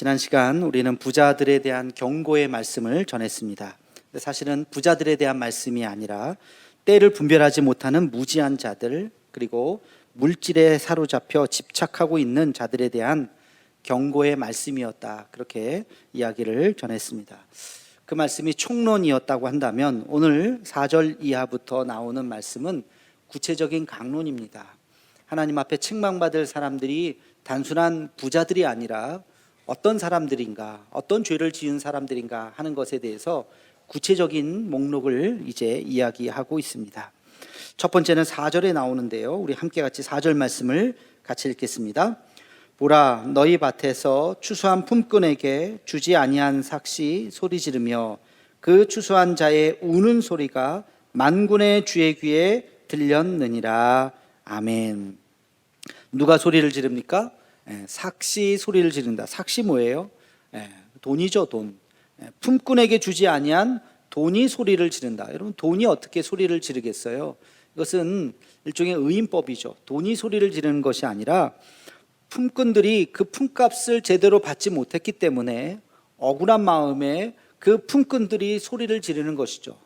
지난 시간 우리는 부자들에 대한 경고의 말씀을 전했습니다. 근데 사실은 부자들에 대한 말씀이 아니라 때를 분별하지 못하는 무지한 자들, 그리고 물질에 사로잡혀 집착하고 있는 자들에 대한 경고의 말씀이었다, 그렇게 이야기를 전했습니다. 그 말씀이 총론이었다고 한다면 오늘 4절 이하부터 나오는 말씀은 구체적인 강론입니다. 하나님 앞에 책망받을 사람들이 단순한 부자들이 아니라 어떤 사람들인가, 어떤 죄를 지은 사람들인가 하는 것에 대해서 구체적인 목록을 이제 이야기하고 있습니다. 첫 번째는 4절에 나오는데요, 우리 함께 같이 4절 말씀을 같이 읽겠습니다. 보라, 너희 밭에서 추수한 품꾼에게 주지 아니한 삭시 소리 지르며 그 추수한 자의 우는 소리가 만군의 주의 귀에 들렸느니라. 아멘. 누가 소리를 지릅니까? 삭시 소리를 지른다. 삭시 뭐예요? 돈이죠, 돈. 품꾼에게 주지 아니한 돈이 소리를 지른다. 여러분, 돈이 어떻게 소리를 지르겠어요? 이것은 일종의 의인법이죠. 돈이 소리를 지르는 것이 아니라 품꾼들이 그 품값을 제대로 받지 못했기 때문에 억울한 마음에 그 품꾼들이 소리를 지르는 것이죠.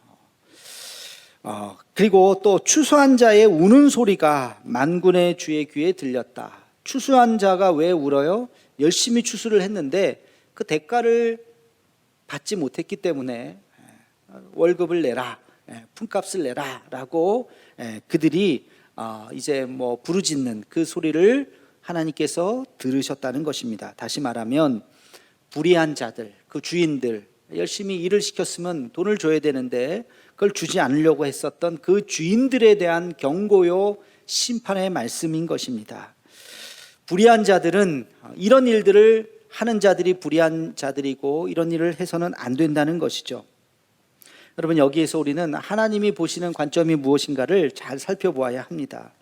그리고 또 추수한 자의 우는 소리가 만군의 주의 귀에 들렸다. 추수한 자가 왜 울어요? 열심히 추수를 했는데 그 대가를 받지 못했기 때문에 월급을 내라, 품값을 내라 라고 그들이 이제 부르짖는 그 소리를 하나님께서 들으셨다는 것입니다. 다시 말하면 불의한 자들, 그 주인들, 열심히 일을 시켰으면 돈을 줘야 되는데 그걸 주지 않으려고 했었던 그 주인들에 대한 경고요, 심판의 말씀인 것입니다. 불의한 자들은 이런 일들을 하는 자들이 불의한 자들이고 이런 일을 해서는 안 된다는 것이죠. 여러분, 여기에서 우리는 하나님이 보시는 관점이 무엇인가를 잘 살펴보아야 합니다.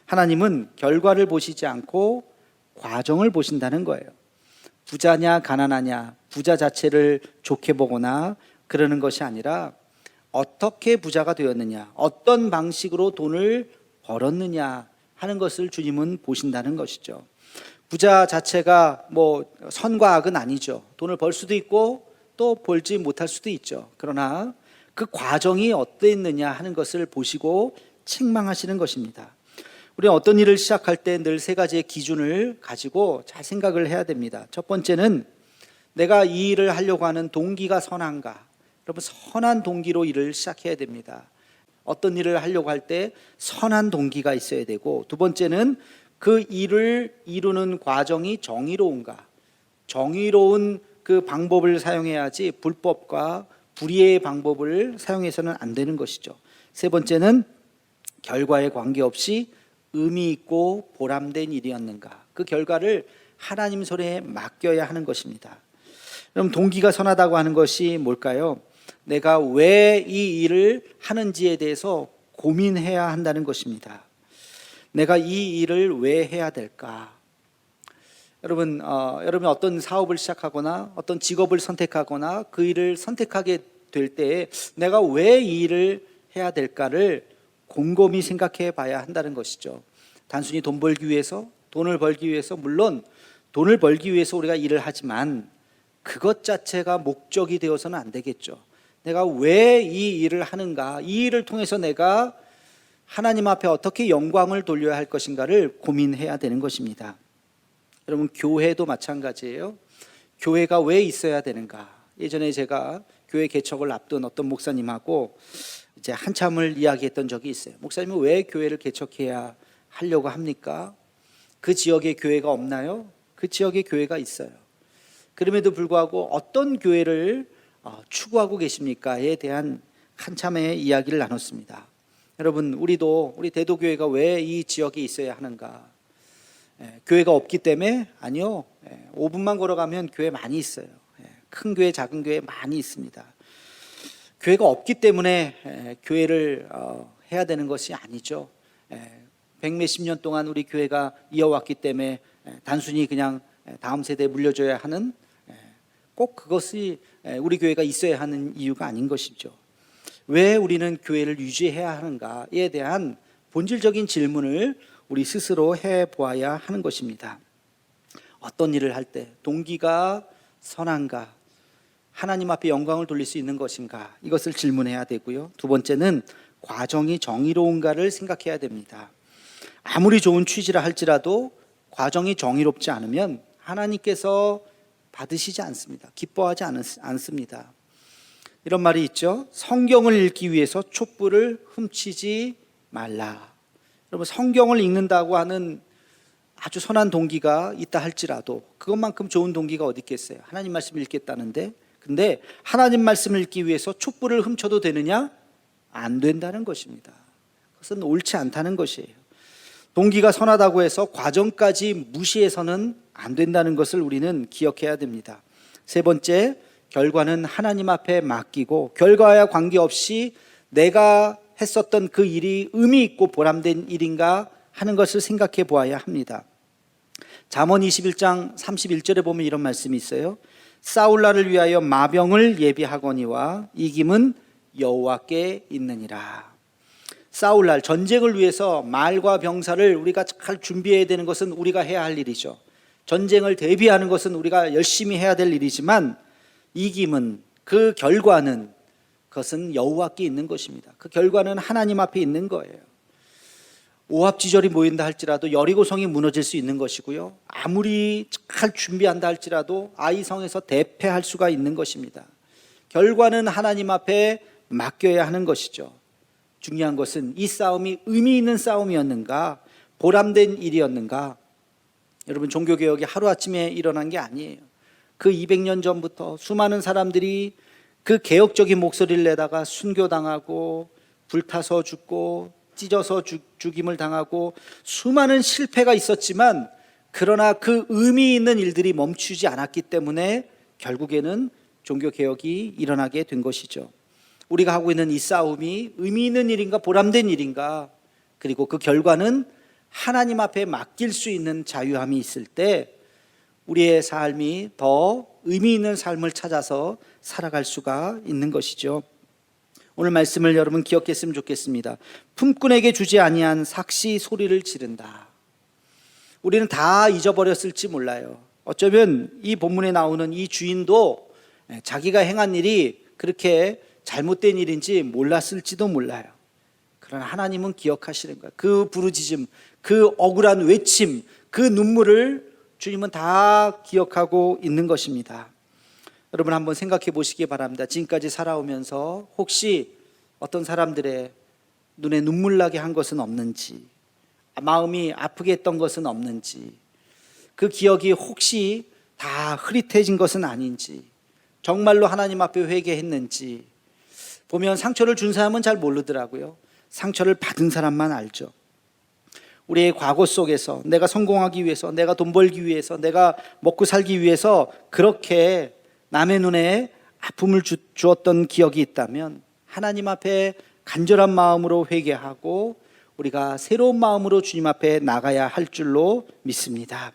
하나님은 결과를 보시지 않고 과정을 보신다는 거예요. 부자냐 가난하냐, 부자 자체를 좋게 보거나 그러는 것이 아니라 어떻게 부자가 되었느냐, 어떤 방식으로 돈을 벌었느냐 하는 것을 주님은 보신다는 것이죠. 부자 자체가 선과 악은 아니죠. 돈을 벌 수도 있고 또 벌지 못할 수도 있죠. 그러나 그 과정이 어땠느냐 하는 것을 보시고 책망하시는 것입니다. 우리는 어떤 일을 시작할 때 늘 세 가지의 기준을 가지고 잘 생각을 해야 됩니다. 첫 번째는 내가 이 일을 하려고 하는 동기가 선한가. 여러분, 선한 동기로 일을 시작해야 됩니다. 어떤 일을 하려고 할 때 선한 동기가 있어야 되고, 두 번째는 그 일을 이루는 과정이 정의로운가. 정의로운 그 방법을 사용해야지 불법과 불의의 방법을 사용해서는 안 되는 것이죠. 세 번째는 결과에 관계없이 의미 있고 보람된 일이었는가. 그 결과를 하나님 손에 맡겨야 하는 것입니다. 그럼 동기가 선하다고 하는 것이 뭘까요? 내가 왜 이 일을 하는지에 대해서 고민해야 한다는 것입니다. 내가 이 일을 왜 해야 될까? 여러분 어떤 사업을 시작하거나 어떤 직업을 선택하거나 그 일을 선택하게 될 때 내가 왜 이 일을 해야 될까를 곰곰이 생각해 봐야 한다는 것이죠. 단순히 돈 벌기 위해서, 돈을 벌기 위해서, 물론 돈을 벌기 위해서 우리가 일을 하지만 그것 자체가 목적이 되어서는 안 되겠죠. 내가 왜 이 일을 하는가, 이 일을 통해서 내가 하나님 앞에 어떻게 영광을 돌려야 할 것인가를 고민해야 되는 것입니다. 여러분, 교회도 마찬가지예요. 교회가 왜 있어야 되는가. 예전에 제가 교회 개척을 앞둔 어떤 목사님하고 이제 한참을 이야기했던 적이 있어요. 목사님은 왜 교회를 개척해야 하려고 합니까? 그 지역에 교회가 없나요? 그 지역에 교회가 있어요. 그럼에도 불구하고 어떤 교회를 추구하고 계십니까?에 대한 한참의 이야기를 나눴습니다. 여러분, 우리 대도교회가 왜 이 지역에 있어야 하는가? 교회가 없기 때문에? 아니요. 5분만 걸어가면 교회 많이 있어요. 큰 교회, 작은 교회 많이 있습니다. 교회가 없기 때문에 교회를 해야 되는 것이 아니죠. 백몇십 년 동안 우리 교회가 이어왔기 때문에 단순히 그냥 다음 세대에 물려줘야 하는, 꼭 그것이 우리 교회가 있어야 하는 이유가 아닌 것이죠. 왜 우리는 교회를 유지해야 하는가에 대한 본질적인 질문을 우리 스스로 해보아야 하는 것입니다. 어떤 일을 할 때 동기가 선한가? 하나님 앞에 영광을 돌릴 수 있는 것인가? 이것을 질문해야 되고요. 두 번째는 과정이 정의로운가를 생각해야 됩니다. 아무리 좋은 취지라 할지라도 과정이 정의롭지 않으면 하나님께서 받으시지 않습니다. 기뻐하지 않습니다. 이런 말이 있죠. 성경을 읽기 위해서 촛불을 훔치지 말라. 여러분, 성경을 읽는다고 하는 아주 선한 동기가 있다 할지라도 그것만큼 좋은 동기가 어디 있겠어요? 하나님 말씀을 읽겠다는데, 근데 하나님 말씀을 읽기 위해서 촛불을 훔쳐도 되느냐? 안 된다는 것입니다. 그것은 옳지 않다는 것이에요. 동기가 선하다고 해서 과정까지 무시해서는 안 된다는 것을 우리는 기억해야 됩니다. 세 번째, 결과는 하나님 앞에 맡기고 결과와 관계없이 내가 했었던 그 일이 의미 있고 보람된 일인가 하는 것을 생각해 보아야 합니다. 잠언 21장 31절에 보면 이런 말씀이 있어요. 싸울날을 위하여 마병을 예비하거니와 이김은 여호와께 있느니라. 싸울날, 전쟁을 위해서 말과 병사를 우리가 잘 준비해야 되는 것은 우리가 해야 할 일이죠. 전쟁을 대비하는 것은 우리가 열심히 해야 될 일이지만 이김은, 그 결과는, 그것은 여호와께 있는 것입니다. 그 결과는 하나님 앞에 있는 거예요. 오합지졸이 모인다 할지라도 여리고성이 무너질 수 있는 것이고요. 아무리 잘 준비한다 할지라도 아이성에서 대패할 수가 있는 것입니다. 결과는 하나님 앞에 맡겨야 하는 것이죠. 중요한 것은 이 싸움이 의미 있는 싸움이었는가, 보람된 일이었는가. 여러분, 종교개혁이 하루아침에 일어난 게 아니에요. 그 200년 전부터 수많은 사람들이 그 개혁적인 목소리를 내다가 순교당하고 불타서 죽고 찢어서 죽임을 당하고 수많은 실패가 있었지만, 그러나 그 의미 있는 일들이 멈추지 않았기 때문에 결국에는 종교개혁이 일어나게 된 것이죠. 우리가 하고 있는 이 싸움이 의미 있는 일인가 보람된 일인가, 그리고 그 결과는 하나님 앞에 맡길 수 있는 자유함이 있을 때 우리의 삶이 더 의미 있는 삶을 찾아서 살아갈 수가 있는 것이죠. 오늘 말씀을 여러분 기억했으면 좋겠습니다. 품꾼에게 주지 아니한 삭시 소리를 지른다. 우리는 다 잊어버렸을지 몰라요. 어쩌면 이 본문에 나오는 이 주인도 자기가 행한 일이 그렇게 잘못된 일인지 몰랐을지도 몰라요. 그러나 하나님은 기억하시는 거예요. 그 부르짖음, 그 억울한 외침, 그 눈물을 주님은 다 기억하고 있는 것입니다. 여러분, 한번 생각해 보시기 바랍니다. 지금까지 살아오면서 혹시 어떤 사람들의 눈에 눈물 나게 한 것은 없는지, 마음이 아프게 했던 것은 없는지, 그 기억이 혹시 다 흐릿해진 것은 아닌지, 정말로 하나님 앞에 회개했는지. 보면 상처를 준 사람은 잘 모르더라고요. 상처를 받은 사람만 알죠. 우리의 과거 속에서 내가 성공하기 위해서, 내가 돈 벌기 위해서, 내가 먹고 살기 위해서 그렇게 남의 눈에 아픔을 주었던 기억이 있다면 하나님 앞에 간절한 마음으로 회개하고 우리가 새로운 마음으로 주님 앞에 나가야 할 줄로 믿습니다.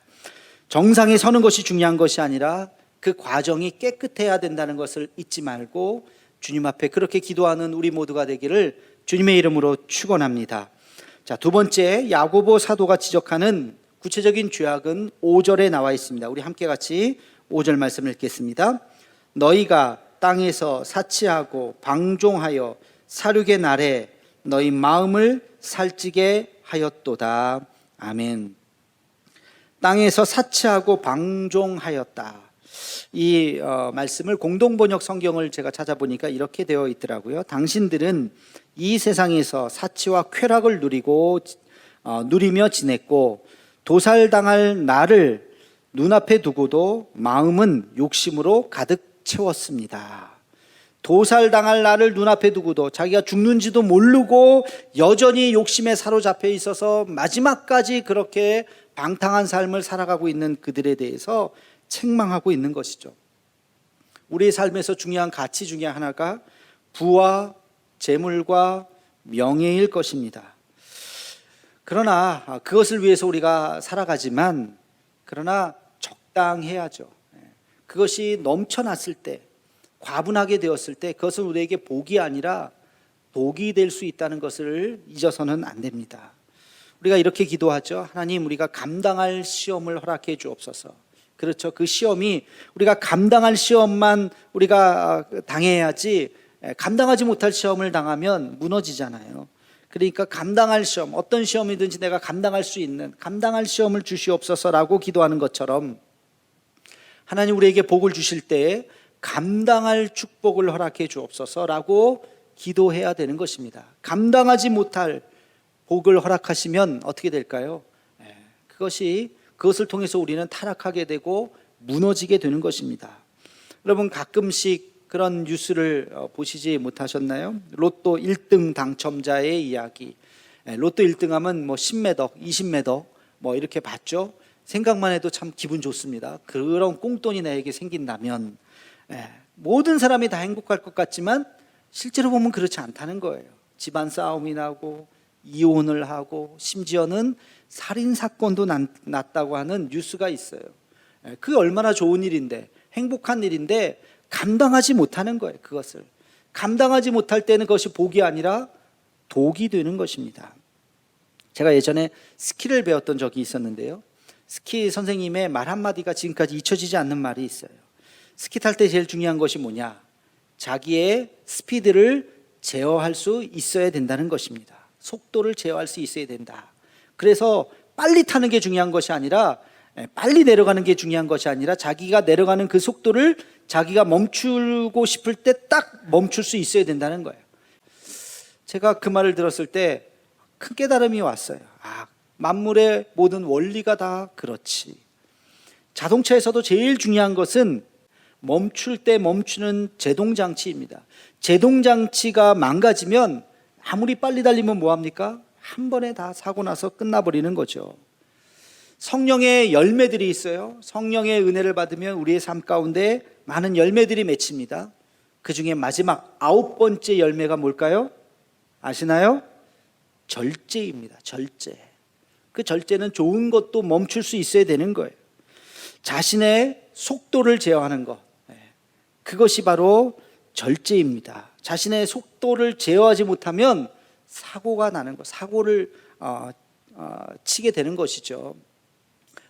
정상에 서는 것이 중요한 것이 아니라 그 과정이 깨끗해야 된다는 것을 잊지 말고 주님 앞에 그렇게 기도하는 우리 모두가 되기를 주님의 이름으로 축원합니다. 자, 두 번째, 야고보 사도가 지적하는 구체적인 죄악은 5절에 나와 있습니다. 우리 함께 같이 5절 말씀을 읽겠습니다. 너희가 땅에서 사치하고 방종하여 살육의 날에 너희 마음을 살찌게 하였도다. 아멘. 땅에서 사치하고 방종하였다. 이 말씀을 공동번역 성경을 제가 찾아보니까 이렇게 되어 있더라고요. 당신들은 이 세상에서 사치와 쾌락을 누리며 지냈고 도살당할 나를 눈앞에 두고도 마음은 욕심으로 가득 채웠습니다. 도살당할 나를 눈앞에 두고도 자기가 죽는지도 모르고 여전히 욕심에 사로잡혀 있어서 마지막까지 그렇게 방탕한 삶을 살아가고 있는 그들에 대해서 책망하고 있는 것이죠. 우리의 삶에서 중요한 가치 중에 하나가 부와 재물과 명예일 것입니다. 그러나 그것을 위해서 우리가 살아가지만, 그러나 적당해야죠. 그것이 넘쳐났을 때, 과분하게 되었을 때 그것은 우리에게 복이 아니라 독이 될 수 있다는 것을 잊어서는 안 됩니다. 우리가 이렇게 기도하죠. 하나님, 우리가 감당할 시험을 허락해 주옵소서. 그렇죠. 그 시험이 우리가 감당할 시험만 우리가 당해야지, 감당하지 못할 시험을 당하면 무너지잖아요. 그러니까 감당할 시험, 어떤 시험이든지 내가 감당할 수 있는 감당할 시험을 주시옵소서라고 기도하는 것처럼, 하나님 우리에게 복을 주실 때에 감당할 축복을 허락해 주옵소서라고 기도해야 되는 것입니다. 감당하지 못할 복을 허락하시면 어떻게 될까요? 그것을 통해서 우리는 타락하게 되고 무너지게 되는 것입니다. 여러분, 가끔씩 그런 뉴스를 보시지 못하셨나요? 로또 1등 당첨자의 이야기. 로또 1등하면 뭐 10매덕, 20매덕 뭐 이렇게 받죠. 생각만 해도 참 기분 좋습니다. 그런 꽁돈이 나에게 생긴다면 모든 사람이 다 행복할 것 같지만 실제로 보면 그렇지 않다는 거예요. 집안 싸움이 나고 이혼을 하고 심지어는 살인사건도 났다고 하는 뉴스가 있어요. 그게 얼마나 좋은 일인데, 행복한 일인데 감당하지 못하는 거예요. 그것을 감당하지 못할 때는 그것이 복이 아니라 독이 되는 것입니다. 제가 예전에 스키를 배웠던 적이 있었는데요, 스키 선생님의 말 한마디가 지금까지 잊혀지지 않는 말이 있어요. 스키 탈 때 제일 중요한 것이 뭐냐? 자기의 스피드를 제어할 수 있어야 된다는 것입니다. 속도를 제어할 수 있어야 된다. 그래서 빨리 타는 게 중요한 것이 아니라, 빨리 내려가는 게 중요한 것이 아니라 자기가 내려가는 그 속도를 자기가 멈추고 싶을 때 딱 멈출 수 있어야 된다는 거예요. 제가 그 말을 들었을 때 큰 깨달음이 왔어요. 만물의 모든 원리가 다 그렇지. 자동차에서도 제일 중요한 것은 멈출 때 멈추는 제동장치입니다. 제동장치가 망가지면 아무리 빨리 달리면 뭐합니까? 한 번에 다 사고 나서 끝나버리는 거죠. 성령의 열매들이 있어요. 성령의 은혜를 받으면 우리의 삶 가운데 많은 열매들이 맺힙니다. 그 중에 마지막 9번째 열매가 뭘까요? 아시나요? 절제입니다. 절제. 그 절제는 좋은 것도 멈출 수 있어야 되는 거예요. 자신의 속도를 제어하는 것, 그것이 바로 절제입니다. 자신의 속도를 제어하지 못하면 사고가 나는 것, 사고를 치게 되는 것이죠.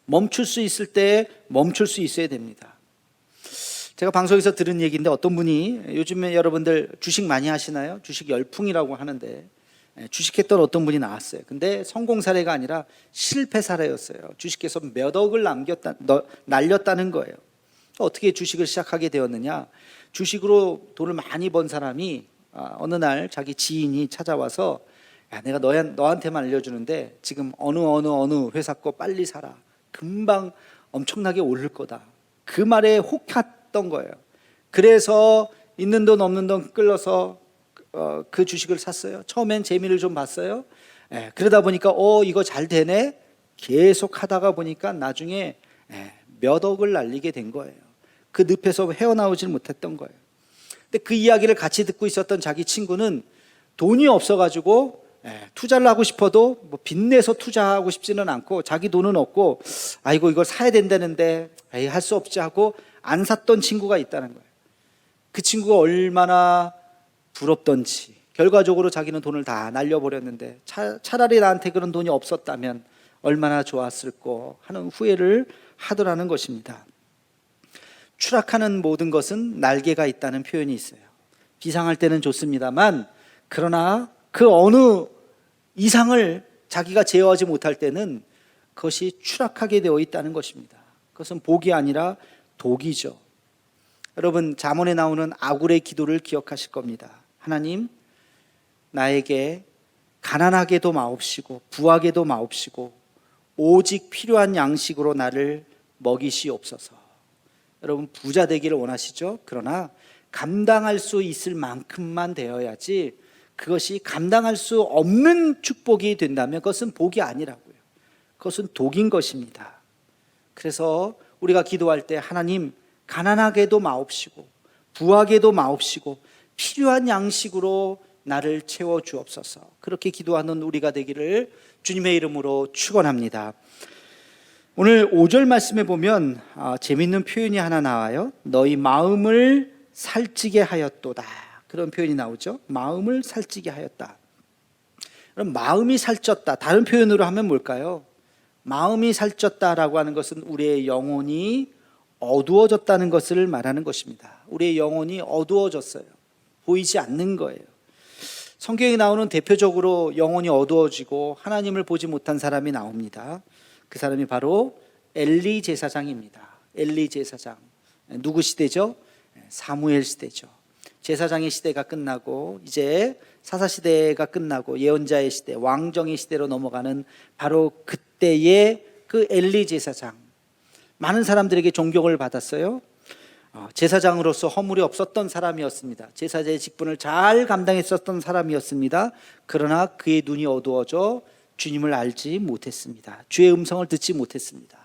멈출 수 있을 때 멈출 수 있어야 됩니다. 제가 방송에서 들은 얘기인데, 어떤 분이, 요즘에 여러분들 주식 많이 하시나요? 주식 열풍이라고 하는데 주식했던 어떤 분이 나왔어요. 근데 성공 사례가 아니라 실패 사례였어요. 주식해서 몇 억을 날렸다는 거예요. 어떻게 주식을 시작하게 되었느냐? 주식으로 돈을 많이 번 사람이 어느 날 자기 지인이 찾아와서, 야, 내가 너한테만 알려주는데 지금 어느 회사 거 빨리 사라. 금방 엄청나게 오를 거다. 그 말에 혹했던 거예요. 그래서 있는 돈 없는 돈 끌어서 그 주식을 샀어요. 처음엔 재미를 좀 봤어요. 그러다 보니까 이거 잘 되네. 계속 하다가 보니까 나중에 몇 억을 날리게 된 거예요. 그 늪에서 헤어나오질 못했던 거예요. 근데 그 이야기를 같이 듣고 있었던 자기 친구는 돈이 없어가지고 투자를 하고 싶어도 뭐 빚내서 투자하고 싶지는 않고, 자기 돈은 없고 이걸 사야 된다는데 할 수 없지 하고 안 샀던 친구가 있다는 거예요. 그 친구가 얼마나 부럽던지, 결과적으로 자기는 돈을 다 날려버렸는데 차라리 나한테 그런 돈이 없었다면 얼마나 좋았을까 하는 후회를 하더라는 것입니다. 추락하는 모든 것은 날개가 있다는 표현이 있어요. 비상할 때는 좋습니다만, 그러나 그 어느 이상을 자기가 제어하지 못할 때는 그것이 추락하게 되어 있다는 것입니다. 그것은 복이 아니라 독이죠. 여러분, 잠언에 나오는 아굴의 기도를 기억하실 겁니다. 하나님, 나에게 가난하게도 마옵시고 부하게도 마옵시고 오직 필요한 양식으로 나를 먹이시옵소서. 여러분, 부자 되기를 원하시죠? 그러나 감당할 수 있을 만큼만 되어야지, 그것이 감당할 수 없는 축복이 된다면 그것은 복이 아니라고요. 그것은 독인 것입니다. 그래서 우리가 기도할 때, 하나님, 가난하게도 마옵시고 부하게도 마옵시고 필요한 양식으로 나를 채워 주옵소서. 그렇게 기도하는 우리가 되기를 주님의 이름으로 축원합니다. 오늘 5절 말씀에 보면 재미있는 표현이 하나 나와요. 너희 마음을 살찌게 하였도다. 그런 표현이 나오죠. 마음을 살찌게 하였다. 그럼 마음이 살쪘다, 다른 표현으로 하면 뭘까요? 마음이 살쪘다라고 하는 것은 우리의 영혼이 어두워졌다는 것을 말하는 것입니다. 우리의 영혼이 어두워졌어요. 보이지 않는 거예요. 성경에 나오는 대표적으로 영혼이 어두워지고 하나님을 보지 못한 사람이 나옵니다. 그 사람이 바로 엘리 제사장입니다. 엘리 제사장. 누구 시대죠? 사무엘 시대죠. 제사장의 시대가 끝나고 이제 사사시대가 끝나고 예언자의 시대, 왕정의 시대로 넘어가는 바로 그때의 그 엘리 제사장. 많은 사람들에게 존경을 받았어요. 제사장으로서 허물이 없었던 사람이었습니다. 제사장의 직분을 잘 감당했었던 사람이었습니다. 그러나 그의 눈이 어두워져 주님을 알지 못했습니다. 주의 음성을 듣지 못했습니다.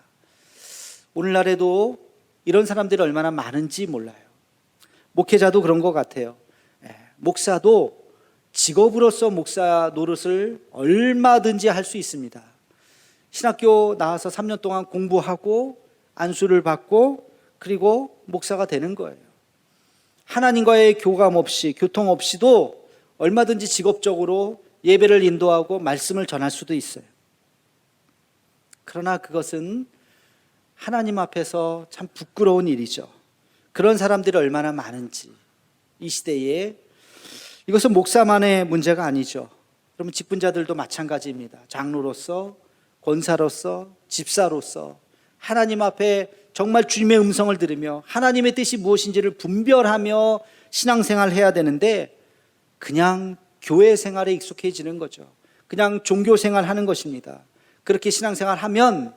오늘날에도 이런 사람들이 얼마나 많은지 몰라요. 목회자도 그런 것 같아요. 목사도 직업으로서 목사 노릇을 얼마든지 할 수 있습니다. 신학교 나와서 3년 동안 공부하고 안수를 받고 그리고 목사가 되는 거예요. 하나님과의 교감 없이, 교통 없이도 얼마든지 직업적으로 예배를 인도하고 말씀을 전할 수도 있어요. 그러나 그것은 하나님 앞에서 참 부끄러운 일이죠. 그런 사람들이 얼마나 많은지 이 시대에. 이것은 목사만의 문제가 아니죠. 그러면 직분자들도 마찬가지입니다. 장로로서, 권사로서, 집사로서 하나님 앞에 정말 주님의 음성을 들으며 하나님의 뜻이 무엇인지를 분별하며 신앙생활을 해야 되는데 그냥 교회 생활에 익숙해지는 거죠. 그냥 종교생활 하는 것입니다. 그렇게 신앙생활 하면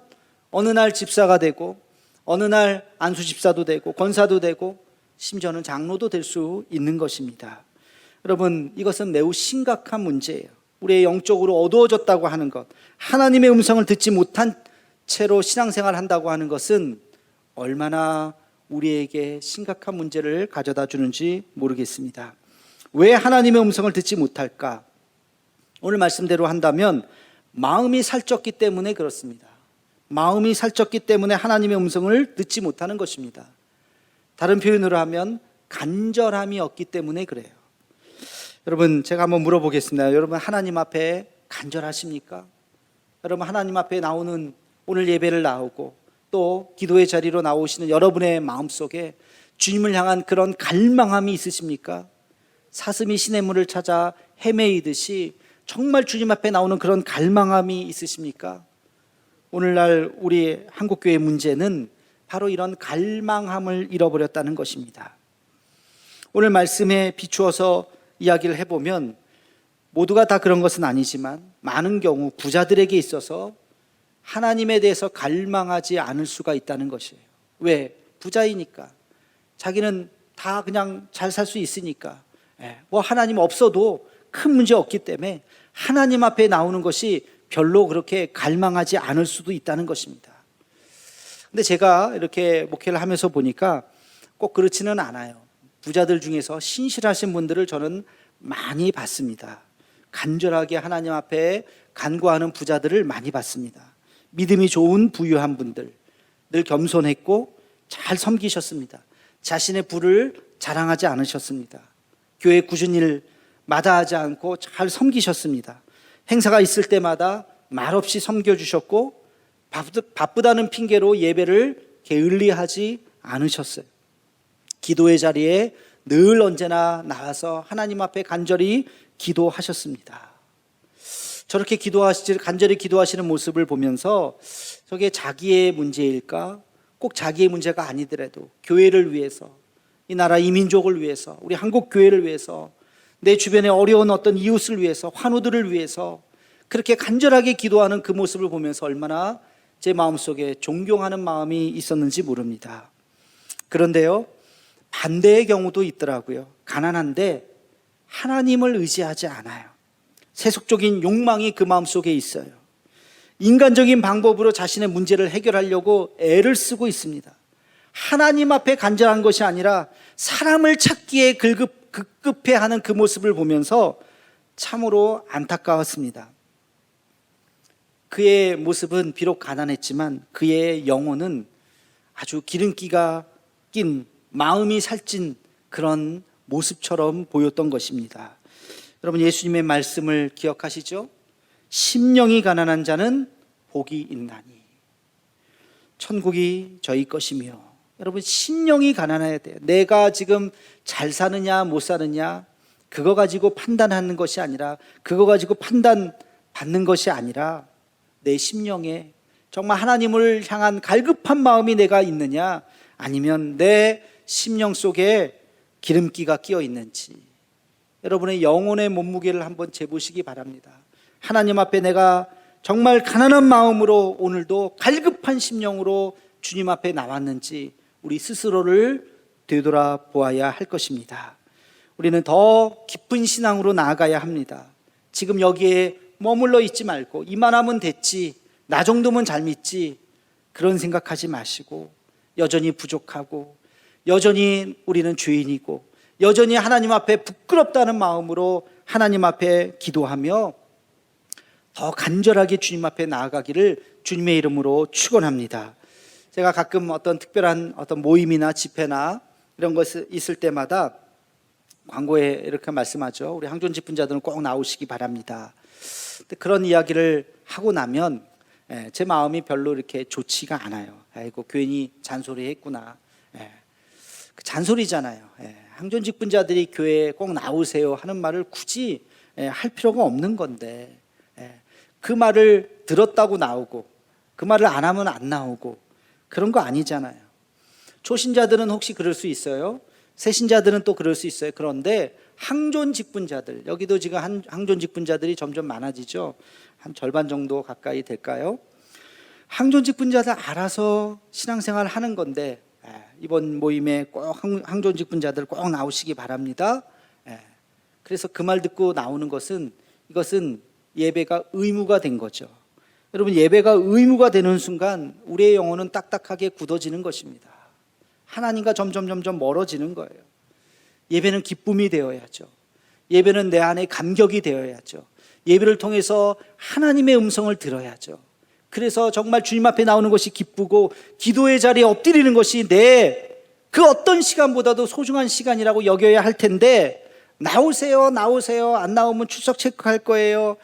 어느 날 집사가 되고 어느 날 안수집사도 되고 권사도 되고 심지어는 장로도 될 수 있는 것입니다. 여러분, 이것은 매우 심각한 문제예요. 우리의 영적으로 어두워졌다고 하는 것, 하나님의 음성을 듣지 못한 채로 신앙생활을 한다고 하는 것은 얼마나 우리에게 심각한 문제를 가져다 주는지 모르겠습니다. 왜 하나님의 음성을 듣지 못할까? 오늘 말씀대로 한다면 마음이 살쪘기 때문에 그렇습니다. 마음이 살쪘기 때문에 하나님의 음성을 듣지 못하는 것입니다. 다른 표현으로 하면 간절함이 없기 때문에 그래요. 여러분, 제가 한번 물어보겠습니다. 여러분, 하나님 앞에 간절하십니까? 여러분, 하나님 앞에 나오는 오늘 예배를 나오고 또 기도의 자리로 나오시는 여러분의 마음속에 주님을 향한 그런 갈망함이 있으십니까? 사슴이 시냇물을 찾아 헤매이듯이 정말 주님 앞에 나오는 그런 갈망함이 있으십니까? 오늘날 우리 한국교회의 문제는 바로 이런 갈망함을 잃어버렸다는 것입니다. 오늘 말씀에 비추어서 이야기를 해보면 모두가 다 그런 것은 아니지만 많은 경우 부자들에게 있어서 하나님에 대해서 갈망하지 않을 수가 있다는 것이에요. 왜? 부자이니까. 자기는 다 그냥 잘 살 수 있으니까. 뭐 하나님 없어도 큰 문제 없기 때문에 하나님 앞에 나오는 것이 별로 그렇게 갈망하지 않을 수도 있다는 것입니다. 근데 제가 이렇게 목회를 하면서 보니까 꼭 그렇지는 않아요. 부자들 중에서 신실하신 분들을 저는 많이 봤습니다. 간절하게 하나님 앞에 간구하는 부자들을 많이 봤습니다. 믿음이 좋은 부유한 분들, 늘 겸손했고 잘 섬기셨습니다. 자신의 부를 자랑하지 않으셨습니다. 교회 꾸준히 일 마다하지 않고 잘 섬기셨습니다. 행사가 있을 때마다 말없이 섬겨주셨고 바쁘다는 핑계로 예배를 게을리하지 않으셨어요. 기도의 자리에 늘 언제나 나와서 하나님 앞에 간절히 기도하셨습니다. 저렇게 간절히 기도하시는 모습을 보면서 저게 자기의 문제일까? 꼭 자기의 문제가 아니더라도 교회를 위해서, 이 나라 이 민족을 위해서, 우리 한국 교회를 위해서, 내 주변에 어려운 어떤 이웃을 위해서, 환우들을 위해서 그렇게 간절하게 기도하는 그 모습을 보면서 얼마나 제 마음속에 존경하는 마음이 있었는지 모릅니다. 그런데요, 반대의 경우도 있더라고요. 가난한데 하나님을 의지하지 않아요. 세속적인 욕망이 그 마음속에 있어요. 인간적인 방법으로 자신의 문제를 해결하려고 애를 쓰고 있습니다. 하나님 앞에 간절한 것이 아니라 사람을 찾기에 급급해하는 그 모습을 보면서 참으로 안타까웠습니다. 그의 모습은 비록 가난했지만 그의 영혼은 아주 기름기가 낀, 마음이 살찐 그런 모습처럼 보였던 것입니다. 여러분, 예수님의 말씀을 기억하시죠? 심령이 가난한 자는 복이 있나니 천국이 저희 것이며 여러분, 심령이 가난해야 돼요. 내가 지금 잘 사느냐 못 사느냐 그거 가지고 판단하는 것이 아니라, 그거 가지고 판단받는 것이 아니라 내 심령에 정말 하나님을 향한 갈급한 마음이 내가 있느냐, 아니면 내 심령 속에 기름기가 끼어 있는지, 여러분의 영혼의 몸무게를 한번 재보시기 바랍니다. 하나님 앞에 내가 정말 가난한 마음으로 오늘도 갈급한 심령으로 주님 앞에 나왔는지 우리 스스로를 되돌아보아야 할 것입니다. 우리는 더 깊은 신앙으로 나아가야 합니다. 지금 여기에 머물러 있지 말고 이만하면 됐지, 나 정도면 잘 믿지, 그런 생각하지 마시고 여전히 부족하고 여전히 우리는 죄인이고 여전히 하나님 앞에 부끄럽다는 마음으로 하나님 앞에 기도하며 더 간절하게 주님 앞에 나아가기를 주님의 이름으로 축원합니다. 제가 가끔 어떤 특별한 어떤 모임이나 집회나 이런 것 있을 때마다 광고에 이렇게 말씀하죠. 우리 항존 직분자들은 꼭 나오시기 바랍니다. 그런 이야기를 하고 나면 제 마음이 별로 이렇게 좋지가 않아요. 아이고, 괜히 잔소리했구나. 잔소리잖아요. 항존 직분자들이 교회에 꼭 나오세요 하는 말을 굳이 할 필요가 없는 건데, 그 말을 들었다고 나오고 그 말을 안 하면 안 나오고 그런 거 아니잖아요. 초신자들은 혹시 그럴 수 있어요. 새신자들은 또 그럴 수 있어요. 그런데 항존 직분자들, 여기도 지금 항존 직분자들이 점점 많아지죠. 한 절반 정도 가까이 될까요? 항존 직분자들 알아서 신앙생활 하는 건데, 이번 모임에 꼭 항존 직분자들 꼭 나오시기 바랍니다. 그래서 그 말 듣고 나오는 것은, 이것은 예배가 의무가 된 거죠. 여러분, 예배가 의무가 되는 순간 우리의 영혼은 딱딱하게 굳어지는 것입니다. 하나님과 점점 멀어지는 거예요. 예배는 기쁨이 되어야죠. 예배는 내 안에 감격이 되어야죠. 예배를 통해서 하나님의 음성을 들어야죠. 그래서 정말 주님 앞에 나오는 것이 기쁘고 기도의 자리에 엎드리는 것이 내 그 어떤 시간보다도 소중한 시간이라고 여겨야 할 텐데, 나오세요 안 나오면 출석 체크할 거예요,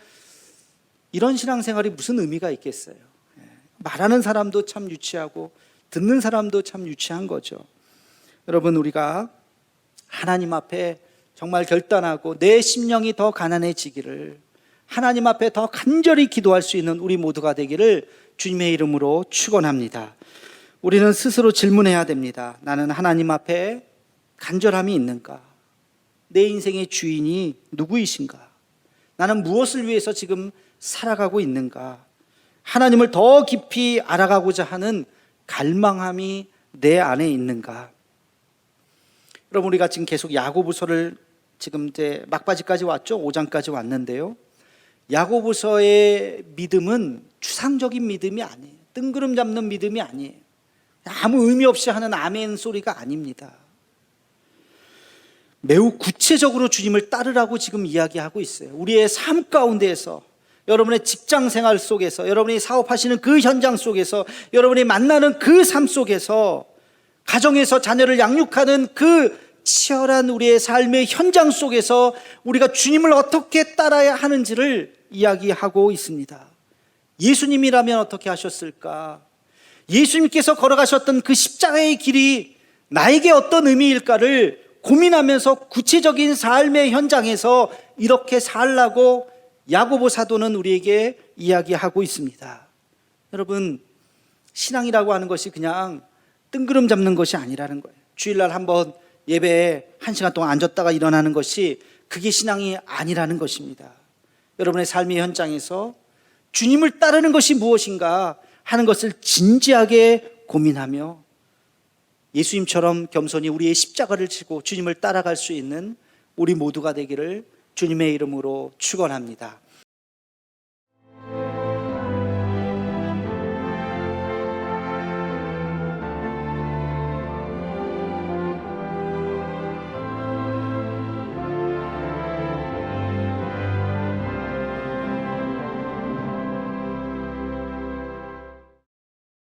이런 신앙생활이 무슨 의미가 있겠어요. 말하는 사람도 참 유치하고 듣는 사람도 참 유치한 거죠. 여러분, 우리가 하나님 앞에 정말 결단하고 내 심령이 더 가난해지기를, 하나님 앞에 더 간절히 기도할 수 있는 우리 모두가 되기를 주님의 이름으로 축원합니다. 우리는 스스로 질문해야 됩니다. 나는 하나님 앞에 간절함이 있는가? 내 인생의 주인이 누구이신가? 나는 무엇을 위해서 지금 살아가고 있는가? 하나님을 더 깊이 알아가고자 하는 갈망함이 내 안에 있는가? 여러분, 우리가 지금 계속 야고보서를 지금 이제 막바지까지 왔죠. 5장까지 왔는데요. 야고보서의 믿음은 추상적인 믿음이 아니에요. 뜬구름 잡는 믿음이 아니에요. 아무 의미 없이 하는 아멘 소리가 아닙니다. 매우 구체적으로 주님을 따르라고 지금 이야기하고 있어요. 우리의 삶 가운데에서, 여러분의 직장 생활 속에서, 여러분이 사업하시는 그 현장 속에서, 여러분이 만나는 그 삶 속에서, 가정에서 자녀를 양육하는 그 치열한 우리의 삶의 현장 속에서 우리가 주님을 어떻게 따라야 하는지를 이야기하고 있습니다. 예수님이라면 어떻게 하셨을까? 예수님께서 걸어가셨던 그 십자가의 길이 나에게 어떤 의미일까를 고민하면서 구체적인 삶의 현장에서 이렇게 살라고 야고보 사도는 우리에게 이야기하고 있습니다. 여러분, 신앙이라고 하는 것이 그냥 뜬구름 잡는 것이 아니라는 거예요. 주일날 한번 예배에 1시간 동안 앉았다가 일어나는 것이, 그게 신앙이 아니라는 것입니다. 여러분의 삶의 현장에서 주님을 따르는 것이 무엇인가 하는 것을 진지하게 고민하며 예수님처럼 겸손히 우리의 십자가를 지고 주님을 따라갈 수 있는 우리 모두가 되기를 주님의 이름으로 축원합니다.